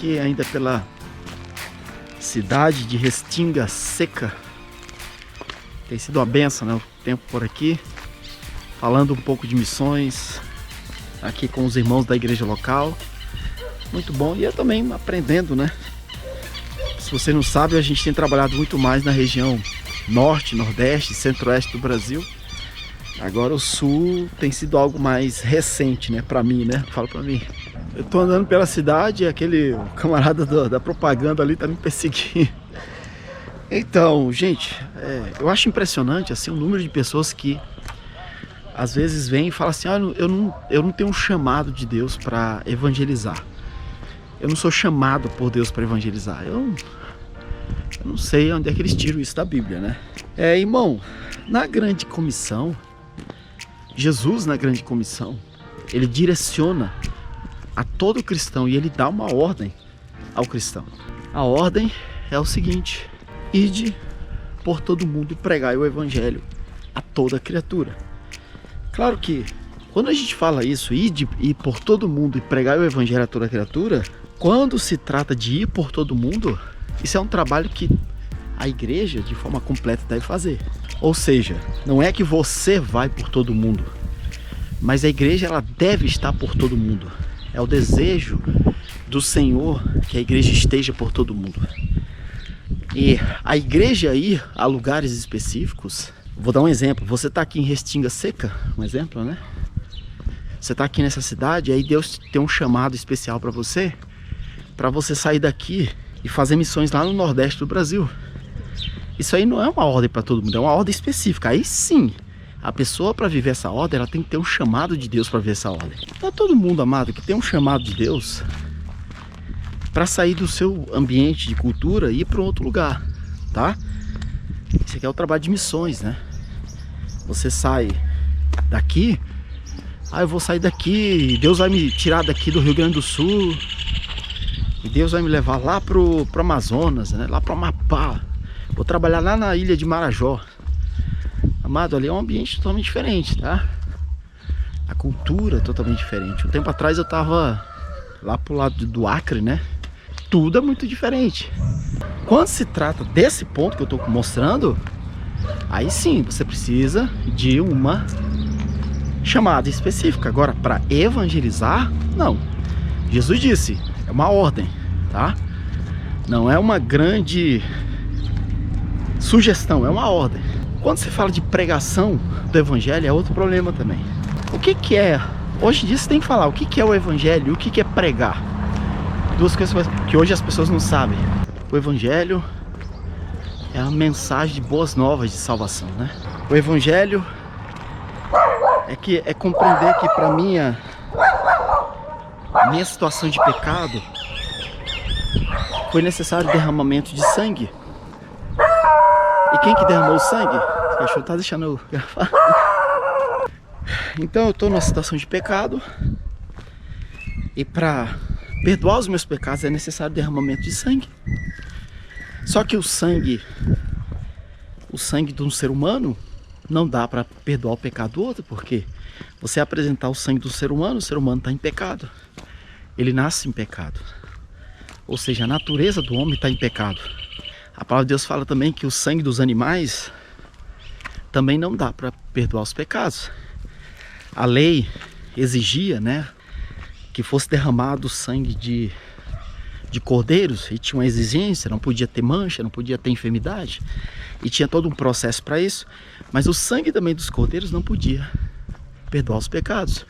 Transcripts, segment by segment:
aqui ainda pela cidade de Restinga Seca. Tem sido uma benção, né, o tempo por aqui. Falando um pouco de missões aqui com os irmãos da igreja local. Muito bom, e eu também aprendendo, né? Se você não sabe, a gente tem trabalhado muito mais na região norte, nordeste, centro-oeste do Brasil. Agora o sul tem sido algo mais recente, né? Pra mim, né? Fala pra mim. Eu tô andando pela cidade e aquele camarada da propaganda ali tá me perseguindo. Então, gente, eu acho impressionante assim, o número de pessoas que às vezes vem e fala assim: ah, eu não tenho um chamado de Deus para evangelizar. Eu não sou chamado por Deus para evangelizar. Eu não sei onde é que eles tiram isso da Bíblia, né? Irmão, na grande comissão, Jesus na grande comissão, ele direciona a todo cristão e ele dá uma ordem ao cristão. A ordem é o seguinte: ide por todo mundo e pregai o evangelho a toda criatura. Claro que quando a gente fala isso, ir por todo mundo e pregar o evangelho a toda criatura, quando se trata de ir por todo mundo, isso é um trabalho que a igreja de forma completa deve fazer. Ou seja, não é que você vai por todo mundo, mas a igreja ela deve estar por todo mundo. É o desejo do Senhor que a igreja esteja por todo mundo. E a igreja ir a lugares específicos. Vou dar um exemplo. Você está aqui em Restinga Seca, um exemplo, né? Você está aqui nessa cidade, aí Deus tem um chamado especial para você sair daqui e fazer missões lá no Nordeste do Brasil. Isso aí não é uma ordem para todo mundo, é uma ordem específica. Aí sim, a pessoa para viver essa ordem, ela tem que ter um chamado de Deus para viver essa ordem. Não é todo mundo, amado, que tem um chamado de Deus para sair do seu ambiente de cultura e ir para outro lugar, tá? Isso aqui é o trabalho de missões, né? Você sai daqui, eu vou sair daqui, Deus vai me tirar daqui do Rio Grande do Sul e Deus vai me levar lá pro Amazonas, né? Lá pro Amapá. Vou trabalhar lá na ilha de Marajó. Amado, ali é um ambiente totalmente diferente, tá? A cultura é totalmente diferente. Um tempo atrás eu tava lá pro lado do Acre, né? Tudo é muito diferente. Quando se trata desse ponto que eu tô mostrando, aí sim, você precisa de uma chamada específica. Agora, para evangelizar, não. Jesus disse, é uma ordem, tá? Não é uma grande sugestão, é uma ordem. Quando se fala de pregação do evangelho, é outro problema também. O que é? Hoje em dia você tem que falar o que é o evangelho e o que é pregar. Duas coisas que hoje as pessoas não sabem. O evangelho é a mensagem de boas novas de salvação, né? O evangelho é compreender que para minha situação de pecado foi necessário derramamento de sangue. E quem que derramou o sangue? Esse cachorro tá deixando eu gravar. Então eu tô numa situação de pecado e para perdoar os meus pecados é necessário derramamento de sangue. Só que o sangue de um ser humano não dá para perdoar o pecado do outro, porque você apresentar o sangue do ser humano, o ser humano está em pecado. Ele nasce em pecado. Ou seja, a natureza do homem está em pecado. A palavra de Deus fala também que o sangue dos animais também não dá para perdoar os pecados. A lei exigia, né, que fosse derramado o sangue de cordeiros, e tinha uma exigência, não podia ter mancha, não podia ter enfermidade, e tinha todo um processo para isso. Mas o sangue também dos cordeiros não podia perdoar os pecados,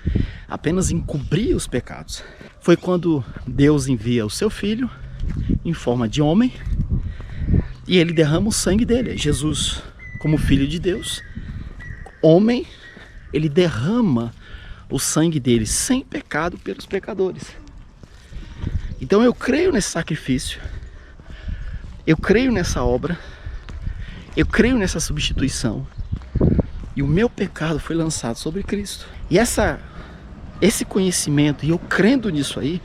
apenas encobrir os pecados. Foi quando Deus envia o seu filho em forma de homem e ele derrama o sangue dele. Jesus, como filho de Deus, homem, ele derrama o sangue dele sem pecado pelos pecadores. Então eu creio nesse sacrifício, eu creio nessa obra, eu creio nessa substituição, e o meu pecado foi lançado sobre Cristo. E esse conhecimento, e eu crendo nisso aí,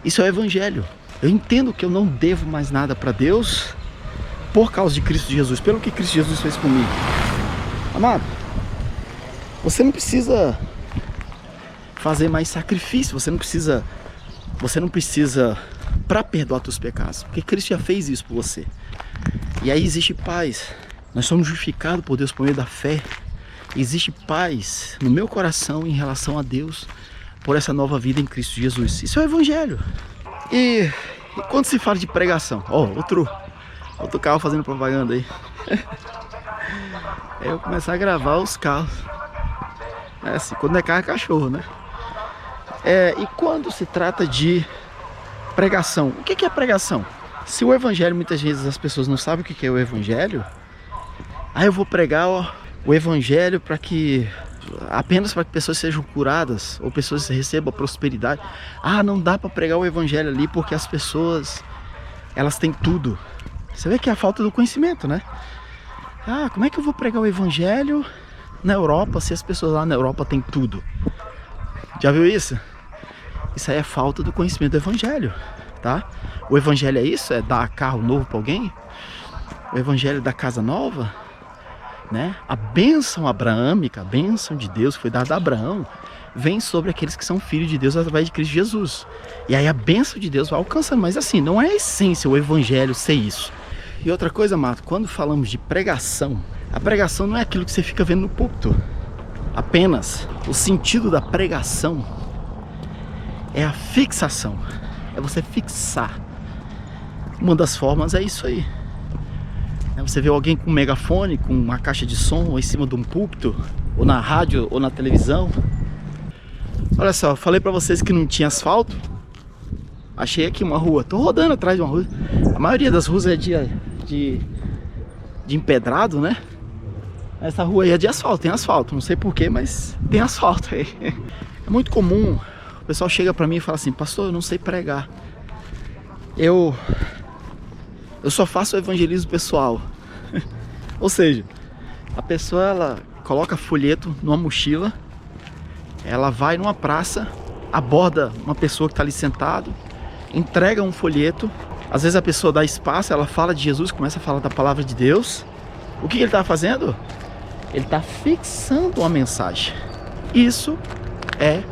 isso é o evangelho. Eu entendo que eu não devo mais nada para Deus por causa de Cristo Jesus, pelo que Cristo Jesus fez comigo. Amado, você não precisa fazer mais sacrifício, você não precisa para perdoar teus pecados, porque Cristo já fez isso por você. E aí existe paz. Nós somos justificados por Deus por meio da fé. Existe paz no meu coração em relação a Deus por essa nova vida em Cristo Jesus. Isso é o Evangelho. E quando se fala de pregação, outro carro fazendo propaganda aí. É eu começar a gravar os carros. É assim, quando não é carro é cachorro, né? E quando se trata de pregação, o que é pregação? Se o Evangelho, muitas vezes as pessoas não sabem o que é o Evangelho, eu vou pregar o Evangelho apenas para que pessoas sejam curadas ou pessoas recebam prosperidade. Não dá para pregar o Evangelho ali porque as pessoas, elas têm tudo. Você vê que é a falta do conhecimento, né? Como é que eu vou pregar o Evangelho na Europa se as pessoas lá na Europa têm tudo? Já viu isso? Isso aí é falta do conhecimento do Evangelho, tá? O Evangelho é isso? É dar carro novo para alguém? O Evangelho da casa nova? Né? A bênção abraâmica, a bênção de Deus que foi dada a Abraão, vem sobre aqueles que são filhos de Deus através de Cristo Jesus. E aí a bênção de Deus vai alcançando. Mas assim, não é a essência o Evangelho ser isso. E outra coisa, Mato, quando falamos de pregação, a pregação não é aquilo que você fica vendo no púlpito. Apenas o sentido da pregação é a fixação. É você fixar. Uma das formas é isso aí. Você vê alguém com um megafone, com uma caixa de som ou em cima de um púlpito, ou na rádio, ou na televisão. Olha só, falei pra vocês que não tinha asfalto. Achei aqui uma rua, tô rodando atrás de uma rua. A maioria das ruas é de empedrado, né? Essa rua aí é de asfalto, tem asfalto. Não sei porquê, mas tem asfalto aí. É muito comum, o pessoal chega pra mim e fala assim: pastor, eu não sei pregar. Eu só faço o evangelismo pessoal. Ou seja, a pessoa, ela coloca folheto numa mochila, ela vai numa praça, aborda uma pessoa que está ali sentado, entrega um folheto. Às vezes a pessoa dá espaço, ela fala de Jesus, começa a falar da palavra de Deus. O que ele está fazendo? Ele está fixando uma mensagem. Isso é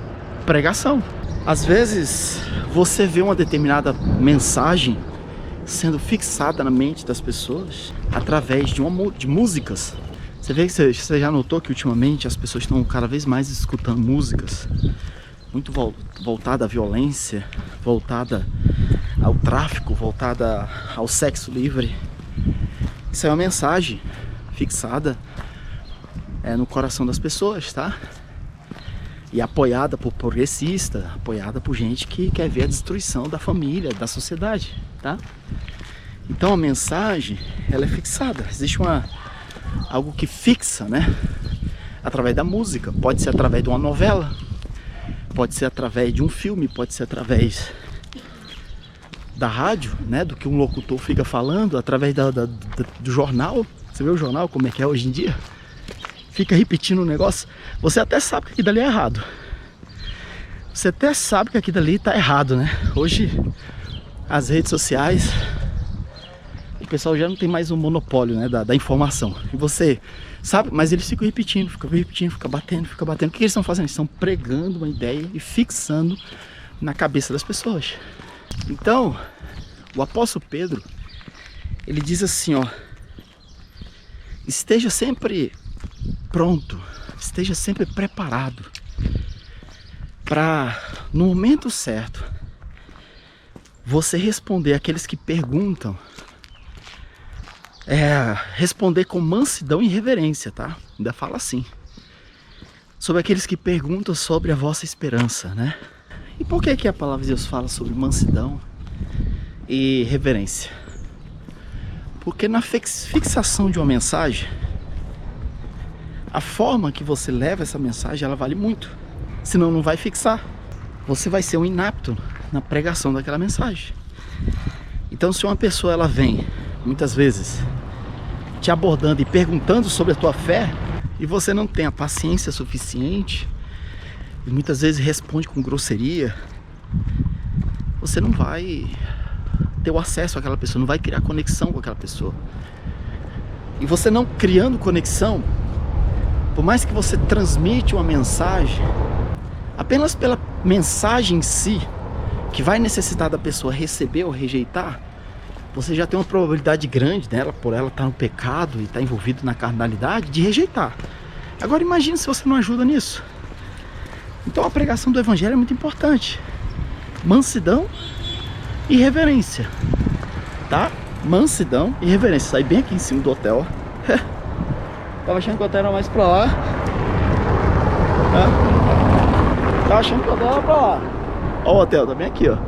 pregação. Às vezes você vê uma determinada mensagem sendo fixada na mente das pessoas através de músicas. Você já notou que ultimamente as pessoas estão cada vez mais escutando músicas muito voltada à violência, voltada ao tráfico, voltada ao sexo livre. Isso é uma mensagem fixada no coração das pessoas, tá? E apoiada por progressistas, apoiada por gente que quer ver a destruição da família, da sociedade, tá? Então a mensagem, ela é fixada. Existe algo que fixa, né? Através da música. Pode ser através de uma novela, pode ser através de um filme, pode ser através da rádio, né? Do que um locutor fica falando, através do jornal. Você vê o jornal como é que é hoje em dia? Fica repetindo o negócio. Você até sabe que aquilo dali é errado. Você até sabe que aquilo dali tá errado, né? Hoje, as redes sociais, o pessoal já não tem mais um monopólio, né, da informação. E você sabe, mas eles ficam repetindo, fica batendo. O que eles estão fazendo? Eles estão pregando uma ideia e fixando na cabeça das pessoas. Então, o apóstolo Pedro, ele diz assim, esteja sempre pronto, esteja sempre preparado para, no momento certo, você responder àqueles que perguntam, responder com mansidão e reverência, tá? Ainda fala assim, sobre aqueles que perguntam sobre a vossa esperança, né? E por que a palavra de Deus fala sobre mansidão e reverência? Porque na fixação de uma mensagem, a forma que você leva essa mensagem, ela vale muito. Senão não vai fixar. Você vai ser um inapto na pregação daquela mensagem. Então se uma pessoa ela vem, muitas vezes, te abordando e perguntando sobre a tua fé, e você não tem a paciência suficiente, e muitas vezes responde com grosseria, você não vai ter o acesso àquela pessoa, não vai criar conexão com aquela pessoa. E você não criando conexão, por mais que você transmite uma mensagem, apenas pela mensagem em si, que vai necessitar da pessoa receber ou rejeitar, você já tem uma probabilidade grande dela, por ela estar no pecado e estar envolvido na carnalidade, de rejeitar. Agora imagine se você não ajuda nisso. Então a pregação do evangelho é muito importante. Mansidão e reverência, tá? Mansidão e reverência. Sai bem aqui em cima do hotel. Tava achando que o hotel era mais pra lá. Tava achando que o hotel era pra lá. Ó o hotel, tá bem aqui, ó.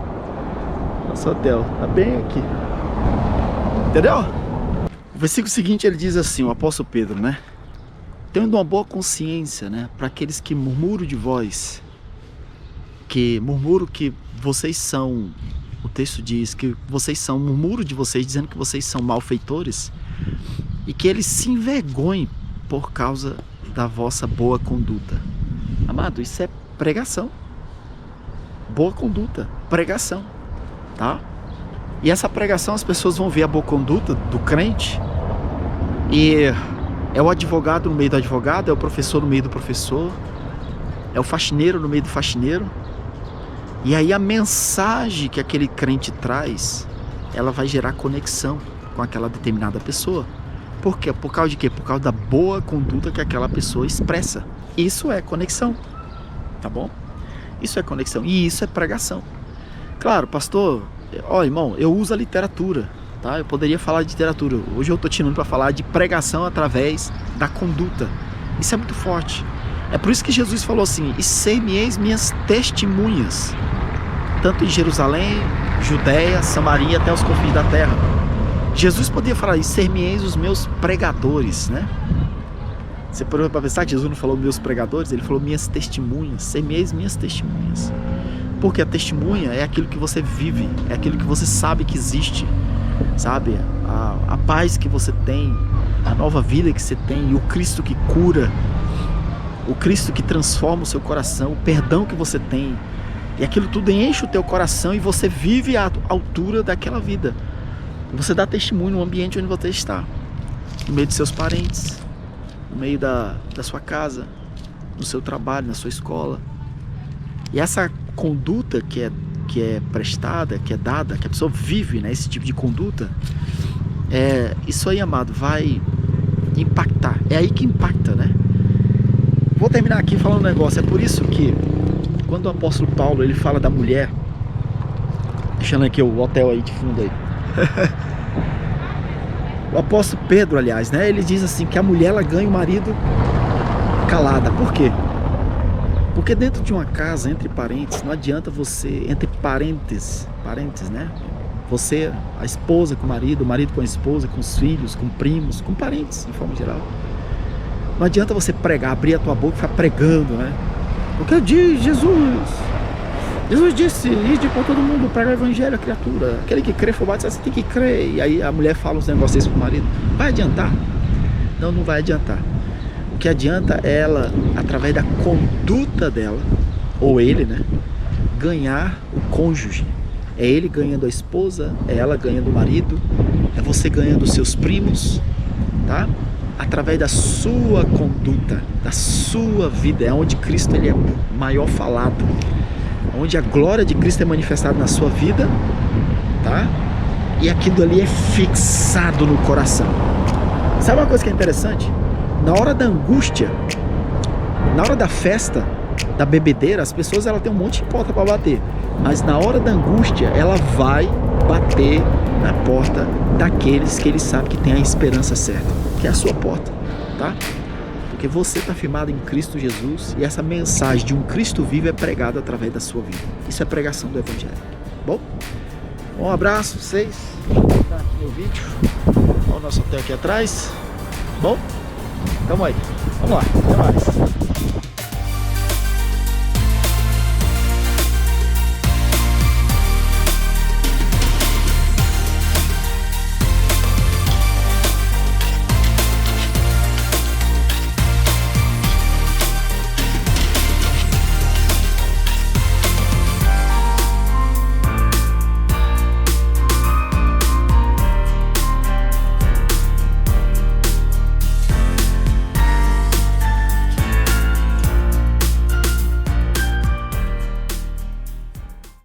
Nosso hotel, tá bem aqui. Entendeu? O versículo seguinte ele diz assim, o apóstolo Pedro, né? Tendo uma boa consciência, né? Para aqueles que murmuram de vós, que murmuram que vocês são, o texto diz que vocês são, murmuram de vocês dizendo que vocês são malfeitores, e que eles se envergonhem por causa da vossa boa conduta. Amado, isso é pregação. Boa conduta, pregação, tá? E essa pregação as pessoas vão ver a boa conduta do crente, e é o advogado no meio do advogado, é o professor no meio do professor, é o faxineiro no meio do faxineiro. E aí a mensagem que aquele crente traz, ela vai gerar conexão com aquela determinada pessoa. Por quê? Por causa de quê? Por causa da boa conduta que aquela pessoa expressa. Isso é conexão, tá bom? Isso é conexão e isso é pregação. Claro, pastor, ó irmão, eu uso a literatura, tá? Eu poderia falar de literatura. Hoje eu estou tirando para falar de pregação através da conduta. Isso é muito forte. É por isso que Jesus falou assim, e ser-me-eis minhas testemunhas, tanto em Jerusalém, Judéia, Samaria, até os confins da terra. Jesus podia falar, e ser-me-eis os meus pregadores, né? Você parou para pensar que Jesus não falou meus pregadores, ele falou minhas testemunhas, ser-me-eis minhas testemunhas. Porque a testemunha é aquilo que você vive, é aquilo que você sabe que existe, sabe? A paz que você tem, a nova vida que você tem, e o Cristo que cura, o Cristo que transforma o seu coração, o perdão que você tem, e aquilo tudo enche o teu coração e você vive à altura daquela vida. Você dá testemunho no ambiente onde você está, no meio de seus parentes, no meio da sua casa, no seu trabalho, na sua escola. E essa conduta que é prestada, que é dada, que a pessoa vive, né, esse tipo de conduta, isso aí, amado, vai impactar. É aí que impacta, né? Vou terminar aqui falando um negócio. É por isso que quando o apóstolo Paulo ele fala da mulher, deixando aqui o hotel aí de fundo aí. O apóstolo Pedro, aliás, né, ele diz assim que a mulher ela ganha o marido calada. Por quê? Porque dentro de uma casa, entre parentes, não adianta você, entre parentes, né? Você, a esposa com o marido com a esposa, com os filhos, com primos, com parentes, em forma geral. Não adianta você pregar, abrir a tua boca e ficar pregando, né? Porque diz Jesus. Jesus disse, ide por todo mundo, prega o evangelho à criatura. Aquele que crê for batizado, você tem que crer. E aí a mulher fala uns negócios pro marido. Vai adiantar? Não, não vai adiantar. O que adianta é ela, através da conduta dela, ou ele, né? Ganhar o cônjuge. É ele ganhando a esposa, é ela ganhando o marido, é você ganhando os seus primos, tá? Através da sua conduta, da sua vida, é onde Cristo ele é maior falado, onde a glória de Cristo é manifestada na sua vida, tá? E aquilo ali é fixado no coração. Sabe uma coisa que é interessante? Na hora da angústia, na hora da festa, da bebedeira, as pessoas ela tem um monte de porta para bater, mas na hora da angústia ela vai bater na porta daqueles que ele sabe que tem a esperança certa, que é a sua porta, tá? Porque você está firmado em Cristo Jesus e essa mensagem de um Cristo vivo é pregada através da sua vida. Isso é pregação do Evangelho. Bom, um abraço, vocês. Vou botar aqui meu vídeo. Olha o nosso hotel aqui atrás. Bom, tamo aí. Vamos lá, até mais.